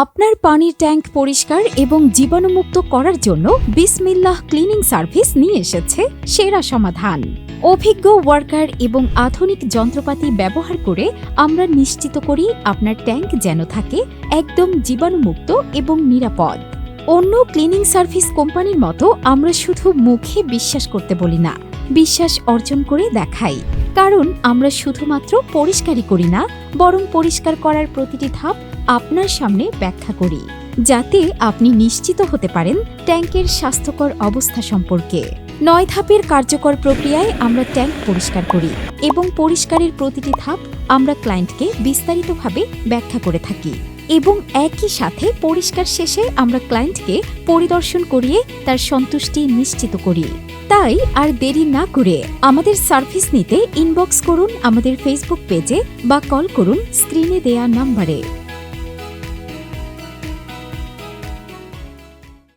আপনার পানির ট্যাঙ্ক পরিষ্কার এবং জীবাণুমুক্ত করার জন্য বিসমিল্লাহ ক্লিনিং সার্ভিস নিয়ে এসেছে সেরা সমাধান। অভিজ্ঞ ওয়ার্কার এবং আধুনিক যন্ত্রপাতি ব্যবহার করে আমরা নিশ্চিত করি আপনার ট্যাঙ্ক যেন থাকে একদম জীবাণুমুক্ত এবং নিরাপদ। অন্য ক্লিনিং সার্ভিস কোম্পানির মতো আমরা শুধু মুখে বিশ্বাস করতে বলি না, বিশ্বাস অর্জন করে দেখাই। কারণ আমরা শুধুমাত্র পরিষ্কারই করি না, বরং পরিষ্কার করার প্রতিটি ধাপ আপনার সামনে ব্যাখ্যা করি, যাতে আপনি নিশ্চিত হতে পারেন ট্যাঙ্কের স্বাস্থ্যকর অবস্থা সম্পর্কে। 9 ধাপের কার্যকর প্রক্রিয়ায় আমরা ট্যাঙ্ক পরিষ্কার করি এবং পরিষ্কারের প্রতিটি ধাপ আমরা ক্লায়েন্টকে বিস্তারিতভাবে ব্যাখ্যা করে থাকি এবং একই সাথে পরিষ্কার শেষে আমরা ক্লায়েন্টকে পরিদর্শন করিয়ে তার সন্তুষ্টি নিশ্চিত করি। তাই আর দেরি না করে আমাদের সার্ভিস নিতে ইনবক্স করুন আমাদের ফেসবুক পেজে বা কল করুন স্ক্রিনে দেয়া নাম্বারে।